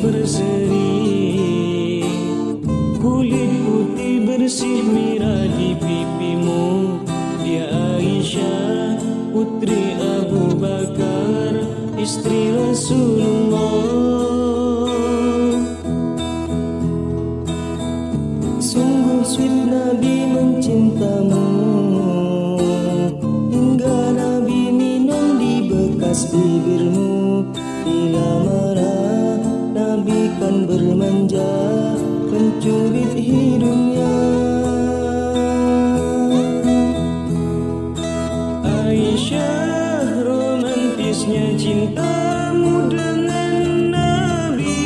berseri, kulit putih bersih merah di pipimu. Dia Aisyah, putri Abu Bakar, istri Rasulullah. Sungguh sweet Nabi mencintamu, hingga Nabi minum di bekas bibirmu. Bila marah, Nabi kan bermanja, mencubit hidungnya. Aisyah, romantisnya cintamu dengan Nabi,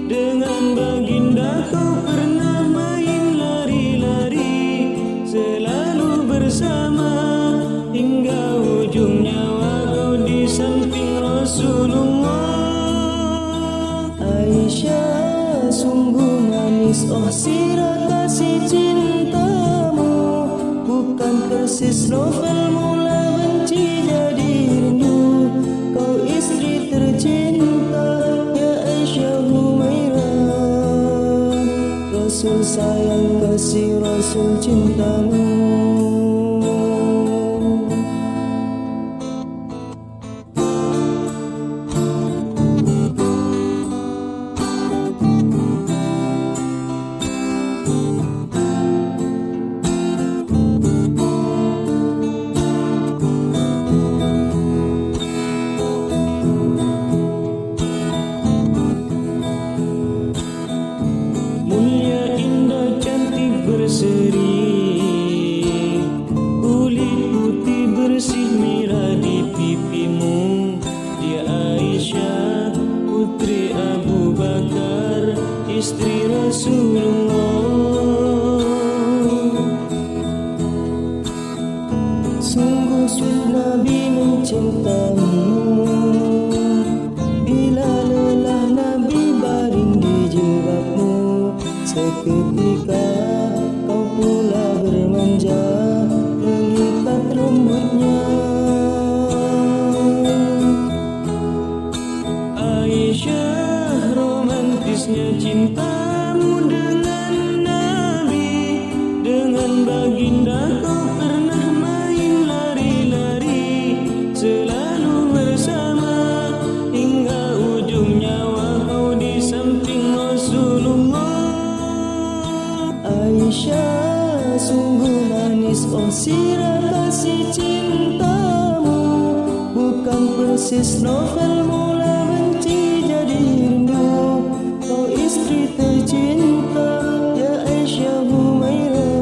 dengan baginda kau pernah main lari-lari, selalu bersama hingga ujung nyawa kau di samping Rasulullah. Aisyah, sungguh manis oh sirah kasih cintamu, bukan persis novel mula benci jadi rindu. Kau istri tercinta ya Aisyah Humairah, Rasul sayang kasih Rasul cintamu. Berseri, kulit putih bersih merah di pipimu. Dia Aisyah, putri Abu Bakar, istri Rasulullah. Sungguh sweet Nabi mencintamu, bila lelah Nabi baring di jilbabmu. Seketika kau pula bermanja, mengikat rambutnya. Aisyah, romantisnya cintamu dengan Nabi, dengan baginda kau pernah main lari-lari, selalu bersama hingga ujung nyawa kau di samping Rasulullah. Aisyah, sungguh manis oh sirah kasih cintamu, bukan persis novel mula benci jadi rindu. Kau istri tercinta ya Aisyah Humairah.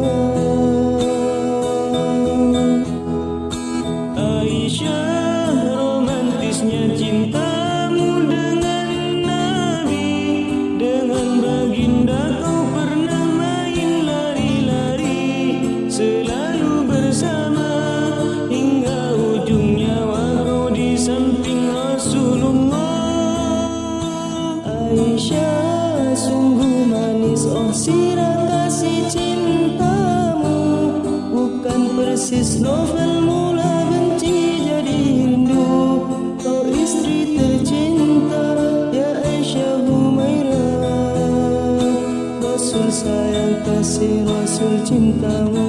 Aisyah, romantisnya cintamu dengan Nabi, dengan baginda kau pernah selalu bersama hingga ujung nyawa kau di samping Rasulullah. Aisyah, sungguh manis oh sirah kasih cintamu, bukan persis novel mula benci jadi rindu. Kau istri tercinta ya Aisyah Humairah, Rasul sayang kasih Rasul cintamu.